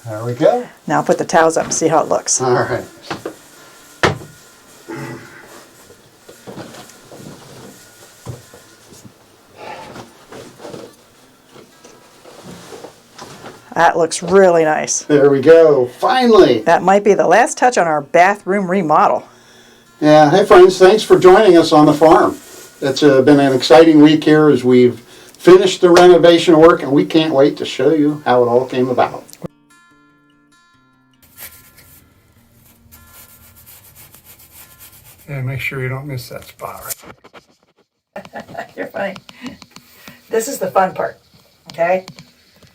There we go. Now I'll put the towels up and see how it looks. All right. That looks really nice. There we go. Finally. That might be the last touch on our bathroom remodel. Yeah. Hey, friends. Thanks for joining us on the farm. It's been an exciting week here as we've finished the renovation work, and we can't wait to show you how it all came about. Yeah, make sure you don't miss that spot. You're funny. This is the fun part, okay?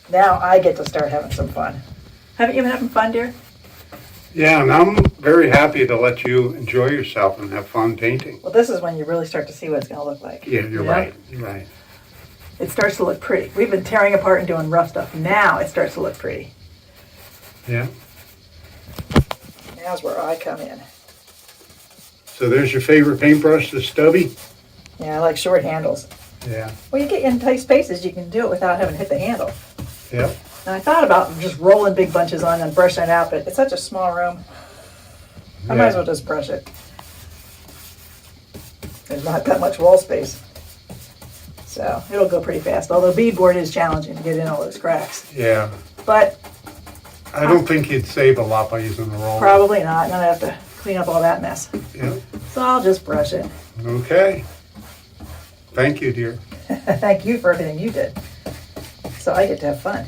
Now I get to start having some fun. Haven't you been having fun, dear? Yeah, and I'm very happy to let you enjoy yourself and have fun painting. Well, this is when you really start to see what it's going to look like. Yeah, you're right. You're right. It starts to look pretty. We've been tearing apart and doing rough stuff. Now it starts to look pretty. Yeah. Now's where I come in. So there's your favorite paintbrush, the stubby? Yeah, I like short handles. Yeah. Well, you get in tight spaces, you can do it without having to hit the handle. Yep. And I thought about just rolling big bunches on and brushing it out, but it's such a small room. I might as well just brush it. There's not that much wall space. So it'll go pretty fast. Although beadboard is challenging to get in all those cracks. Yeah. But I don't think you'd save a lot by using the roller. probably not. And then I have to clean up all that mess. Yeah. So I'll just brush it. Okay. Thank you, dear. Thank you for everything you did. So I get to have fun.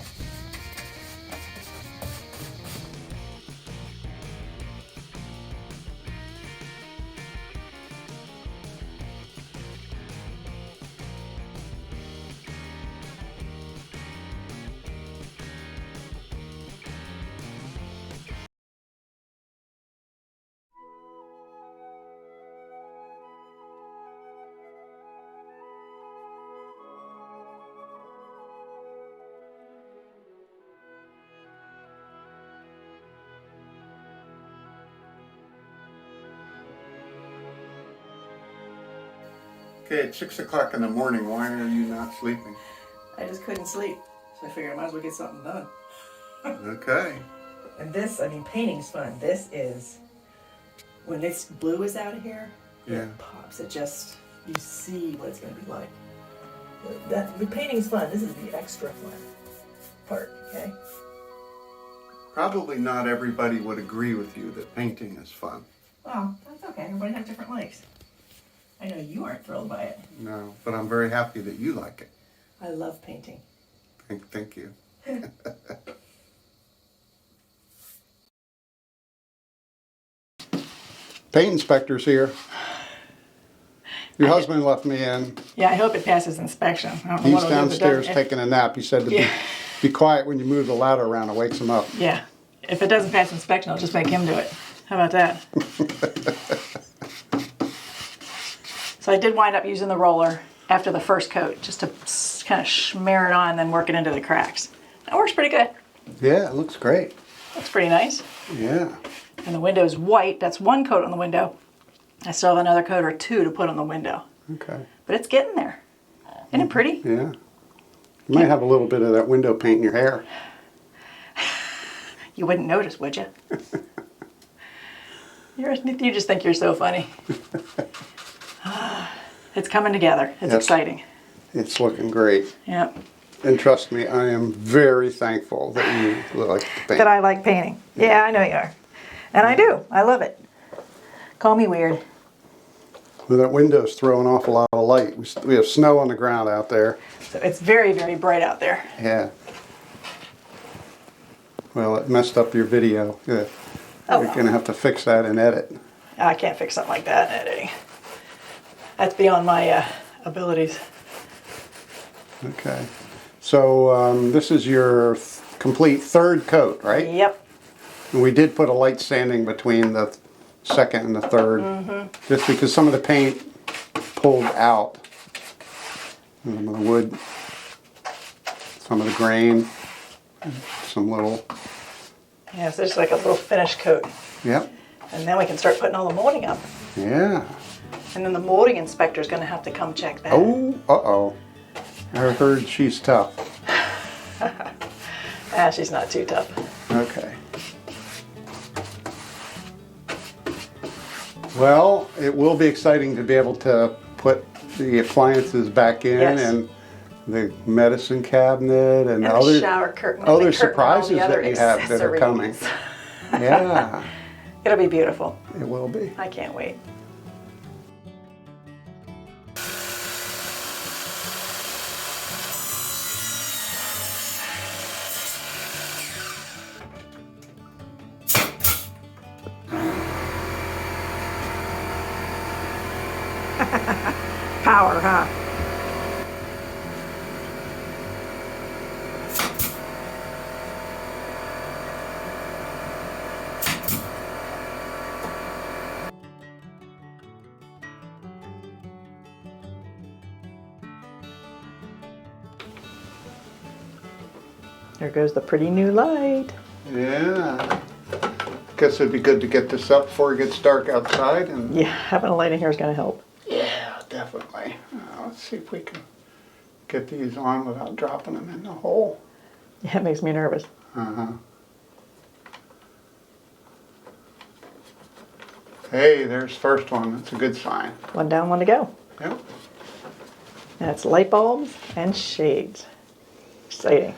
Okay, it's 6 o'clock in the morning. Why are you not sleeping? I just couldn't sleep. So I figured I might as well get something done. Okay. And this, I mean, painting's fun. This is, when this blue is out of here, Yeah. it pops. It just, you see what it's going to be like. The painting's fun. This is the extra fun part, okay? Probably not everybody would agree with you that painting is fun. Well, that's okay. Everybody has different likes. I know you aren't thrilled by it. No, but I'm very happy that you like it. I love painting. Thank you. Paint inspector's here. Your husband left me in. Yeah, I hope it passes inspection. I don't know He's what it'll do if it downstairs doesn't. taking a nap. He said to be quiet when you move the ladder around. It wakes him up. Yeah. If it doesn't pass inspection, I'll just make him do it. How about that? So I did wind up using the roller after the first coat just to kind of smear it on and then work it into the cracks. That works pretty good. Yeah, it looks great. Looks pretty nice. Yeah. And the window's white. That's one coat on the window. I still have another coat or two to put on the window. Okay. But it's getting there. Isn't it pretty? Yeah. You might have a little bit of that window paint in your hair. You wouldn't notice, would you? You just think you're so funny. It's coming together. It's exciting. It's looking great. Yep. And trust me, I am very thankful that you like to paint. That I like painting. Yeah, I know you are. And I do. I love it. Call me weird. Well, that window's throwing off a lot of light. We have snow on the ground out there. So it's very, very bright out there. Yeah. Well, it messed up your video. Yeah. Oh, You're well. going to have to fix that and edit. I can't fix something like that in editing. That's beyond my abilities. Okay. So this is your complete third coat, right? Yep. And we did put a light sanding between the second and the third, just because some of the paint pulled out. Some of the wood, some of the grain, some little. Yeah, so it's like a little finish coat. Yep. And then we can start putting all the molding up. Yeah. And then the molding inspector's going to have to come check that. Oh, uh-oh. I heard she's tough. She's not too tough. Okay. Well, it will be exciting to be able to put the appliances back in Yes. and the medicine cabinet and, And other the shower curtain. other and the curtain and all the surprises other that you have that are coming. accessories. Yeah, It'll be beautiful. it will be. I can't wait. Power, huh? There goes the pretty new light. Yeah. Guess it'd be good to get this up before it gets dark outside. And Yeah, having a light in here is going to help. yeah, definitely. Let's see if we can get these on without dropping them in the hole. Yeah, it makes me nervous. Uh-huh. Hey, there's first one. That's a good sign. One down, one to go. Yep. And it's light bulbs and shades. Exciting.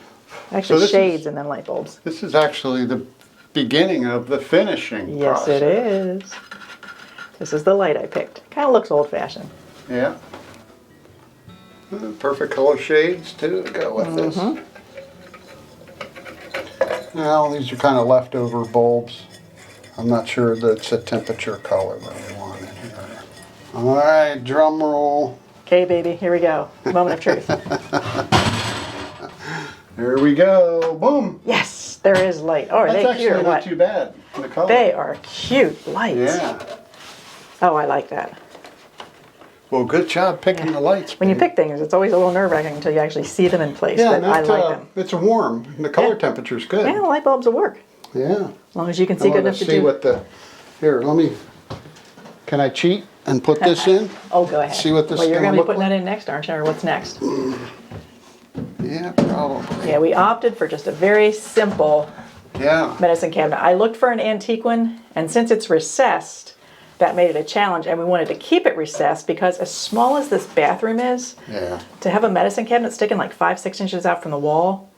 So Actually, this shades is- and then light bulbs. This is actually the beginning of the finishing Yes, process. it is. This is the light I picked. Kind of looks old-fashioned. Yeah. Perfect color shades too to go with this. Now these are kind of leftover bulbs. I'm not sure that it's a temperature color that we want in here. All right, drum roll. Okay, baby, here we go. Moment of truth. There we go. Boom. Yes, there is light. Oh, are That's they actually cute or not what? too bad. The color. They are cute lights. Yeah. Oh, I like that. Well, good job picking the lights. When you babe. pick things, it's always a little nerve-wracking until you actually see them in place. Yeah, but I like them. it's warm. The color Yeah. temperature's good. Yeah, light bulbs will work. Yeah. As long as you can I see good want enough to to see do. what the. Here, let me. Can I cheat and put this in? Oh, go ahead. See what this Well, is you're gonna going to be look putting like? that in next, aren't you? Or what's next? Yeah, probably. Yeah, we opted for just a very simple Yeah. medicine cabinet. I looked for an antique one, and since it's recessed, that made it a challenge, and we wanted to keep it recessed because as small as this bathroom is, Yeah. to have a medicine cabinet sticking like 5-6 inches out from the wall,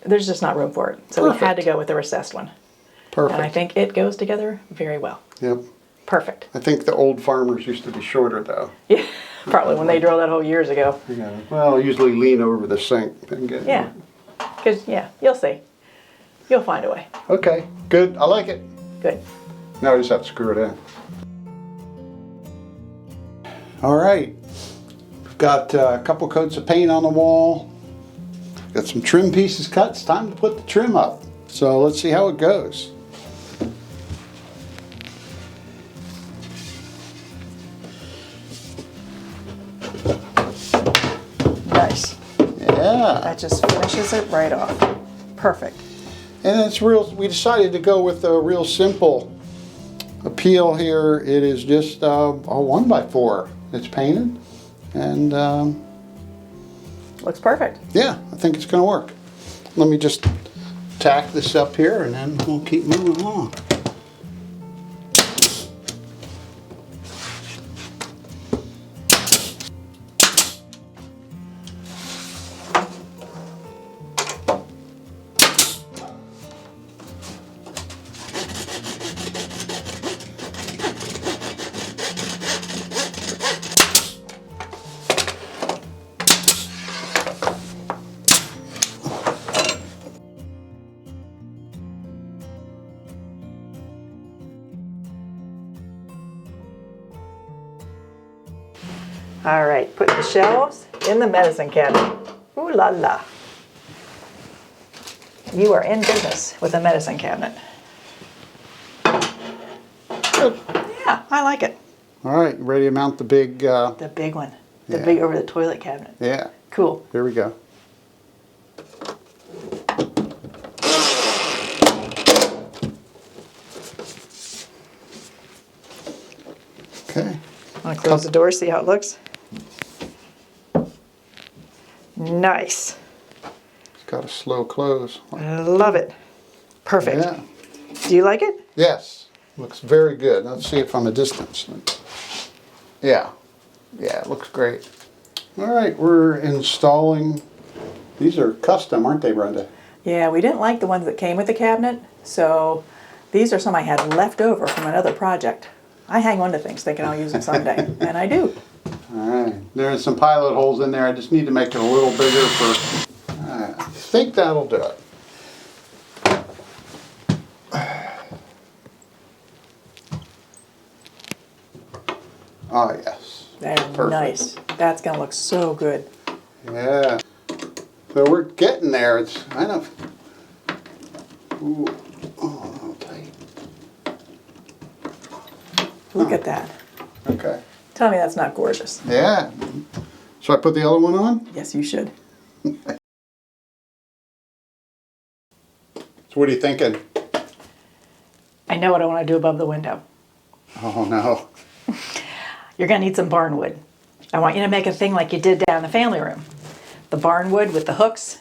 there's just not room for it. So we had Perfect. to go with a recessed one. Perfect. And I think it goes together very well. Yep. Perfect. I think the old farmers used to be shorter though. Yeah, probably when they drilled that hole years ago. Yeah. Well, usually lean over the sink and get. Yeah, because, yeah, you'll see. You'll find a way. Okay. Good. I like it. Good. Now I just have to screw it in. All right. We've got a couple coats of paint on the wall. Got some trim pieces cut. It's time to put the trim up. So let's see how it goes. Nice. Yeah. That just finishes it right off. Perfect. And it's real, we decided to go with a real simple appeal here. It is just a 1x4. It's painted. And Looks perfect. yeah, I think it's going to work. Let me just tack this up here and then we'll keep moving along. All right, put the shelves in the medicine cabinet. Ooh la la. You are in business with a medicine cabinet. Yeah, I like it. All right, ready to mount the big, The big one. The Yeah. big over the toilet cabinet. yeah, Cool. here we go. Okay, Want to close the door, see how it looks? Nice. it's got a slow close. I love it. Perfect. Yeah. Do you like it? Yes. Looks very good. Let's see it from a distance. Yeah. Yeah, it looks great. All right, we're installing. These are custom, aren't they, Brenda? Yeah, we didn't like the ones that came with the cabinet, so these are some I had left over from another project. I hang on to things thinking I'll use them someday, and I do. All right. There's some pilot holes in there. I just need to make it a little bigger for. I think that'll do it. Oh yes. That's Perfect. nice. That's gonna look so good. Yeah. So we're getting there. It's kind of. Ooh. Oh, a little tight. Look at that. Okay. Tell me that's not gorgeous. Yeah. Should I put the other one on? Yes, you should. So what are you thinking? I know what I want to do above the window. Oh no. You're gonna need some barnwood. I want you to make a thing like you did down in the family room. The barnwood with the hooks,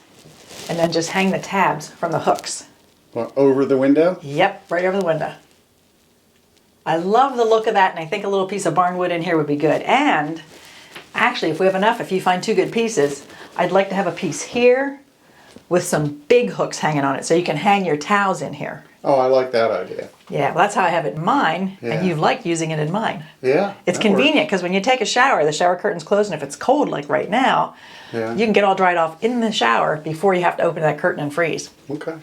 and then just hang the tabs from the hooks. What, over the window? Yep, right over the window. I love the look of that, and I think a little piece of barnwood in here would be good. And actually, if we have enough, if you find two good pieces, I'd like to have a piece here with some big hooks hanging on it, so you can hang your towels in here. Oh, I like that idea. Yeah, well, that's how I have it in mine, Yeah. and you've liked using it in mine. Yeah. It's that convenient because when you take a shower, the shower curtain's closed, and if it's cold like right now, Yeah. you can get all dried off in the shower before you have to open that curtain and freeze. works. Okay.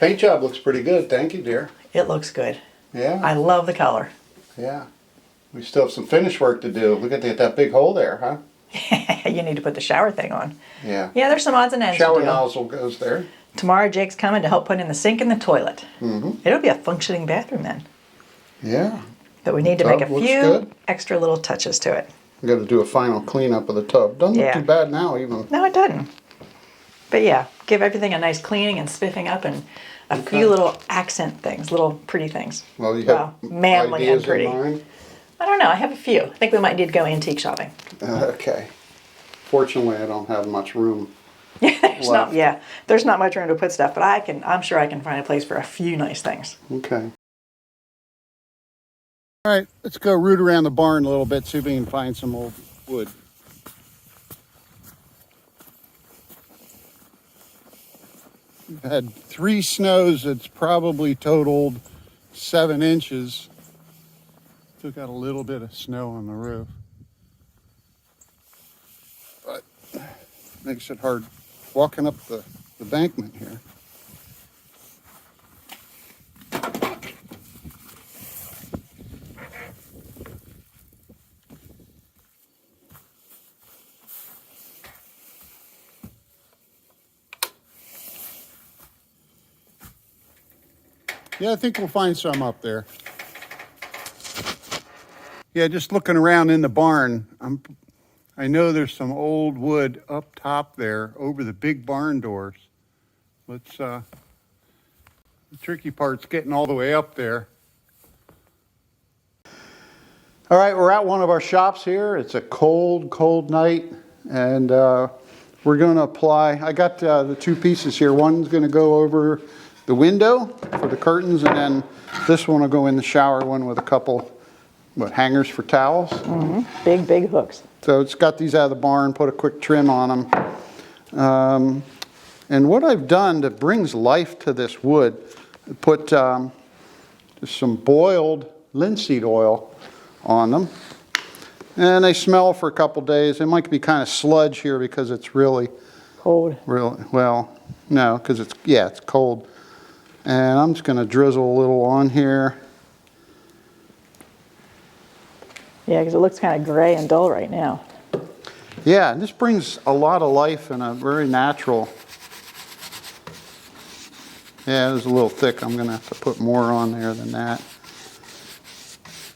Paint job looks pretty good. Thank you, dear. It looks good. Yeah. I love the color. Yeah. We still have some finish work to do. Look at that big hole there, huh? You need to put the shower thing on. Yeah. Yeah, there's some odds and ends to Shower do. nozzle goes there. Tomorrow Jake's coming to help put in the sink and the toilet. Mm-hmm. It'll be a functioning bathroom then. Yeah. But we need to make a Tub looks few good. extra little touches to it. We got to do a final cleanup of the tub. Doesn't look Yeah. too bad now, even. No, it doesn't. But yeah, give everything a nice cleaning and spiffing up and a Okay. few little accent things, little pretty things. Well, you have manly ideas and pretty. in mind? I don't know, I have a few. I think we might need to go antique shopping. Okay. Fortunately, I don't have much room. There's not much room to put stuff, but I'm sure I can find a place for a few nice things. Okay. All right, let's go root around the barn a little bit, see if we can find some old wood. We've had 3 snows. It's probably totaled 7 inches. Took out a little bit of snow on the roof. But makes it hard walking up the embankment here. Yeah, I think we'll find some up there. Yeah, just looking around in the barn, I know there's some old wood up top there over the big barn doors. The tricky part's getting all the way up there. All right, we're at one of our shops here. It's a cold, cold night, and we're going to apply. I got the 2 pieces here. One's going to go over the window for the curtains, and then this one will go in the shower, one with a couple hangers for towels. Mm-hmm. Big, big hooks. So it's got these out of the barn, put a quick trim on them. And what I've done that brings life to this wood, put just some boiled linseed oil on them. And they smell for a couple days. It might be kind of sludge here because it's really Cold. well, no, because it's cold. And I'm just going to drizzle a little on here. Yeah, because it looks kind of gray and dull right now. Yeah, and this brings a lot of life and a very natural. Yeah, it was a little thick. I'm going to have to put more on there than that.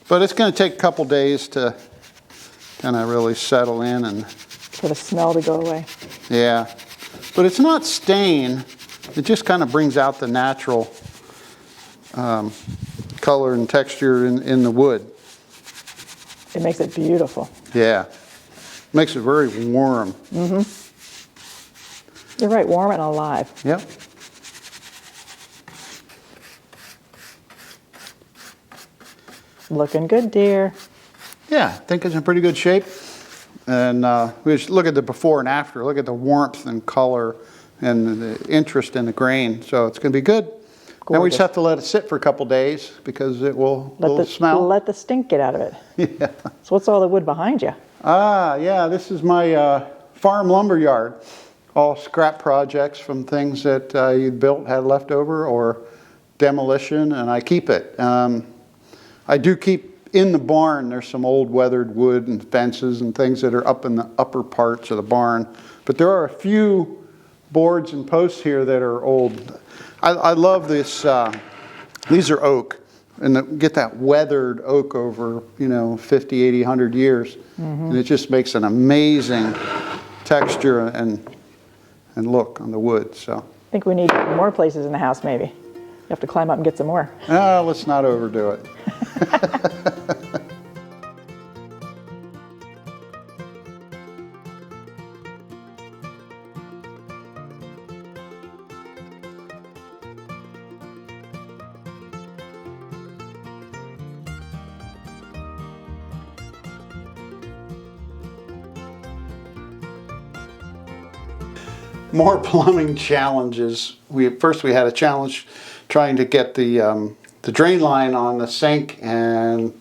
But it's going to take a couple days to kind of really settle in and. For the smell to go away. Yeah, but it's not stain. It just kind of brings out the natural color and texture in the wood. It makes it beautiful. Yeah, makes it very warm. Mm-hmm. You're right, warm and alive. Yep. Looking good, dear. Yeah, I think it's in pretty good shape. And we just look at the before and after. Look at the warmth and color and the interest in the grain. So it's going to be good. Now we just have to let it sit for a couple days because it will smell. Let the stink get out of it. Yeah. So what's all the wood behind you? Yeah, this is my farm lumber yard. All scrap projects from things that you built, had left over, or demolition, and I keep it. I do keep in the barn, there's some old weathered wood and fences and things that are up in the upper parts of the barn. But there are a few boards and posts here that are old. I love this. These are oak. And get that weathered oak over, 50, 80, 100 years. And it just makes an amazing texture and look on the wood. So I think we need more places in the house, maybe. You have to climb up and get some more. let's not overdo it. More plumbing challenges. First we had a challenge trying to get the drain line on the sink, and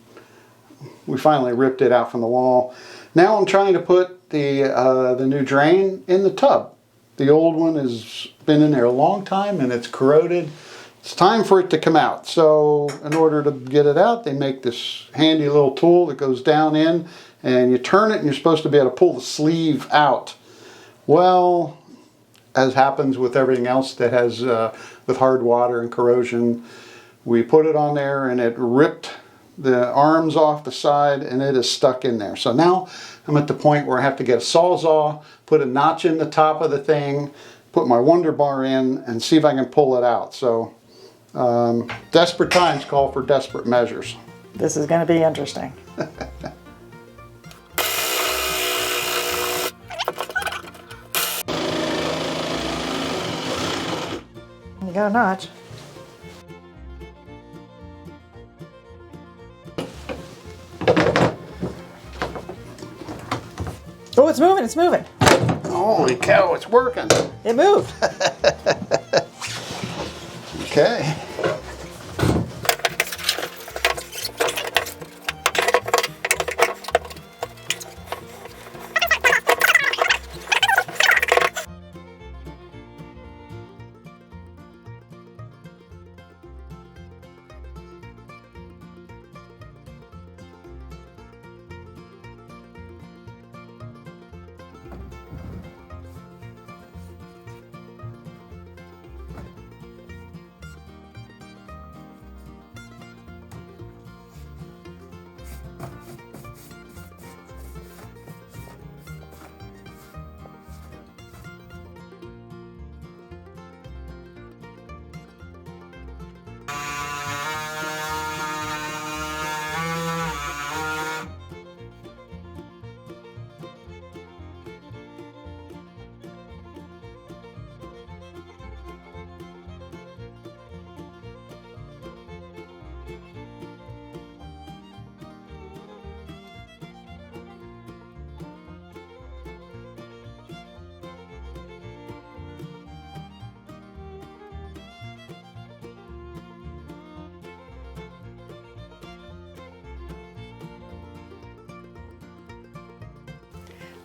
we finally ripped it out from the wall. Now I'm trying to put the new drain in the tub. The old one has been in there a long time and it's corroded. It's time for it to come out. So in order to get it out, they make this handy little tool that goes down in, and you turn it and you're supposed to be able to pull the sleeve out. Well, as happens with everything else that has with hard water and corrosion, we put it on there and it ripped the arms off the side and it is stuck in there. So now I'm at the point where I have to get a Sawzall, put a notch in the top of the thing, put my Wonder Bar in, and see if I can pull it out. So desperate times call for desperate measures. This is going to be interesting. You got a notch. Oh, it's moving, it's moving. Holy cow, it's working. It moved. Okay.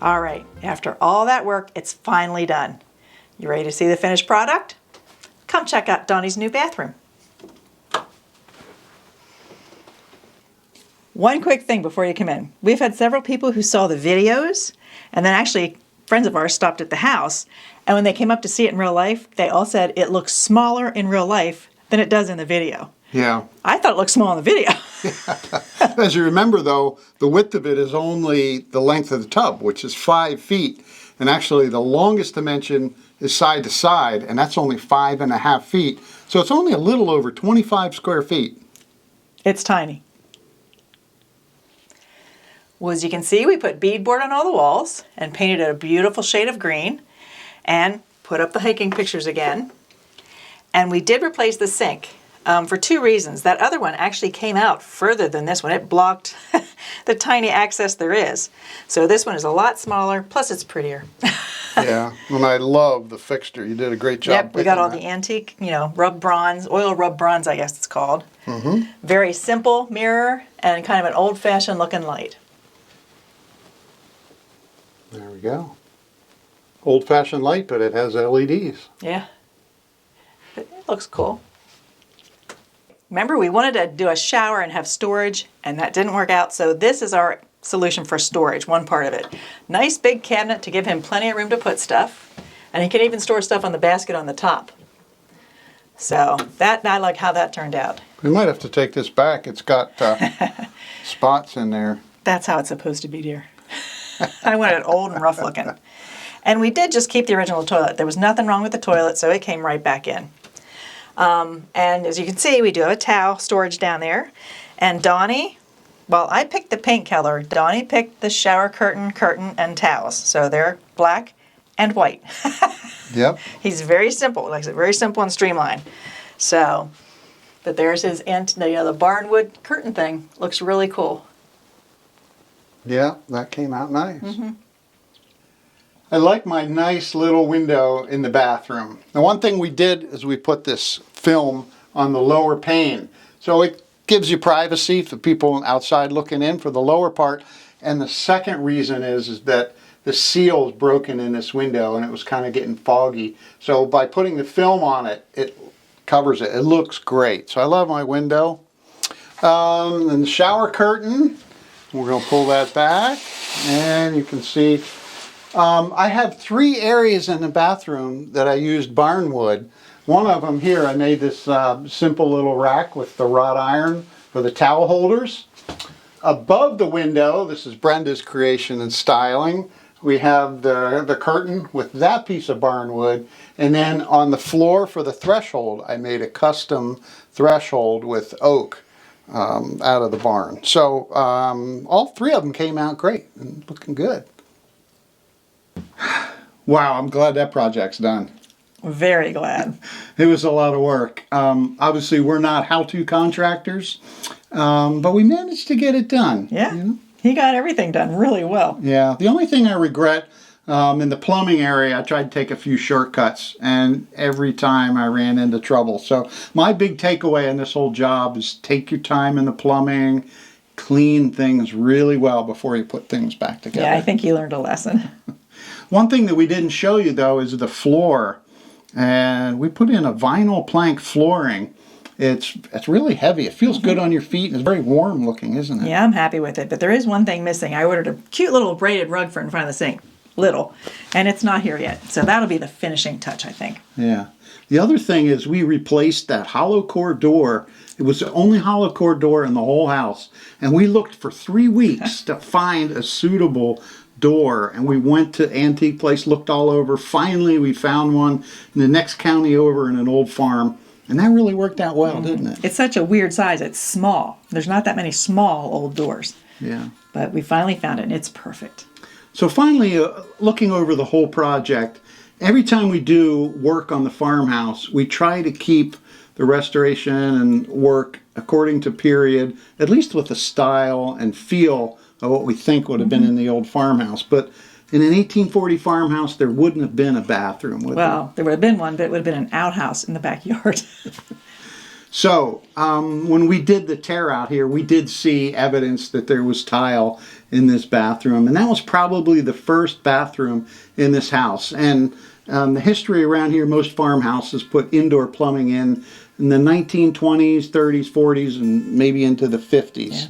All right, after all that work, it's finally done. You ready to see the finished product? Come check out Donnie's new bathroom. One quick thing before you come in. We've had several people who saw the videos, and then actually friends of ours stopped at the house, and when they came up to see it in real life, they all said it looks smaller in real life than it does in the video. Yeah. I thought it looked small in the video. As you remember, though, the width of it is only the length of the tub, which is 5 feet. And actually, the longest dimension is side to side, and that's only 5.5 feet. So it's only a little over 25 square feet. It's tiny. Well, as you can see, we put beadboard on all the walls and painted it a beautiful shade of green and put up the hiking pictures again. And we did replace the sink. for two reasons. That other one actually came out further than this one. It blocked the tiny access there is. So this one is a lot smaller, plus it's prettier. Yeah, and I love the fixture. You did a great job. Yep, we got all picking the antique, rub bronze, oil rub bronze, I guess it's called. Very simple mirror and kind of an old-fashioned looking light. that. There we go. Old-fashioned light, but it has LEDs. Yeah, it looks cool. Remember, we wanted to do a shower and have storage, and that didn't work out, so this is our solution for storage, one part of it. Nice big cabinet to give him plenty of room to put stuff, and he can even store stuff on the basket on the top. So I like how that turned out. We might have to take this back. It's got spots in there. That's how it's supposed to be, dear. I want it old and rough looking. And we did just keep the original toilet. There was nothing wrong with the toilet, so it came right back in. And as you can see, we do have a towel storage down there. And Donnie, well, I picked the paint color. Donnie picked the shower curtain, and towels. So they're black and white. Yep. He's very simple, like I said, very simple and streamlined. So, but there's his, the barnwood curtain thing. Looks really cool. Yeah, that came out nice. I like my nice little window in the bathroom. The one thing we did is we put this film on the lower pane. So it gives you privacy for people outside looking in for the lower part. And the second reason is that the seal is broken in this window and it was kind of getting foggy. So by putting the film on it, it covers it. It looks great. So I love my window. And the shower curtain, we're going to pull that back and you can see I have 3 areas in the bathroom that I used barnwood. One of them here, I made this simple little rack with the wrought iron for the towel holders. Above the window, this is Brenda's creation and styling, we have the curtain with that piece of barnwood. And then on the floor for the threshold, I made a custom threshold with oak out of the barn. So all 3 of them came out great and looking good. Wow, I'm glad that project's done. Very glad. It was a lot of work. Obviously, we're not how-to contractors, but we managed to get it done. Yeah, he got everything done really well. Yeah, the only thing I regret in the plumbing area, I tried to take a few shortcuts, and every time I ran into trouble. So my big takeaway in this whole job is take your time in the plumbing, clean things really well before you put things back together. Yeah, I think he learned a lesson. One thing that we didn't show you, though, is the floor. And we put in a vinyl plank flooring. It's really heavy. It feels good on your feet, and it's very warm looking, isn't it? Yeah, I'm happy with it. But there is one thing missing. I ordered a cute little braided rug for in front of the sink. Little. And it's not here yet. So that'll be the finishing touch, I think. Yeah. The other thing is we replaced that hollow core door. It was the only hollow core door in the whole house. And we looked for 3 weeks to find a suitable door, and we went to Antique Place, looked all over. Finally, we found one in the next county over in an old farm, and that really worked out well, didn't it? It's such a weird size. It's small. There's not that many small old doors. Yeah. But we finally found it, and it's perfect. So finally, looking over the whole project, every time we do work on the farmhouse, we try to keep the restoration and work according to period, at least with the style and feel of what we think would have been in the old farmhouse. But in an 1840 farmhouse, there wouldn't have been a bathroom, would Well, there would have been one, but it would have been an outhouse in the backyard. So when we did the tear out here, we did see evidence that there was tile in this bathroom. And that was probably the first bathroom in this house. And the history around here, most farmhouses put indoor plumbing in the 1920s, 30s, 40s, and maybe into the 50s. Yeah.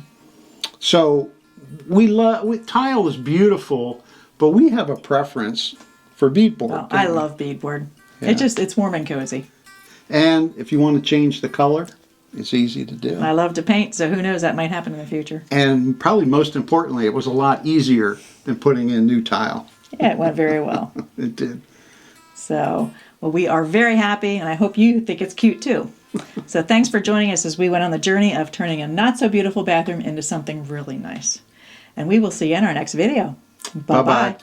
So tile is beautiful, but we have a preference for beadboard. Well, I love beadboard. Yeah. It's warm and cozy. And if you want to change the color, it's easy to do. I love to paint, so who knows, that might happen in the future. And probably most importantly, it was a lot easier than putting in new tile. Yeah, it went very well. It did. So, well, we are very happy, and I hope you think it's cute too. So thanks for joining us as we went on the journey of turning a not-so-beautiful bathroom into something really nice. And we will see you in our next video. Bye-bye. Bye-bye.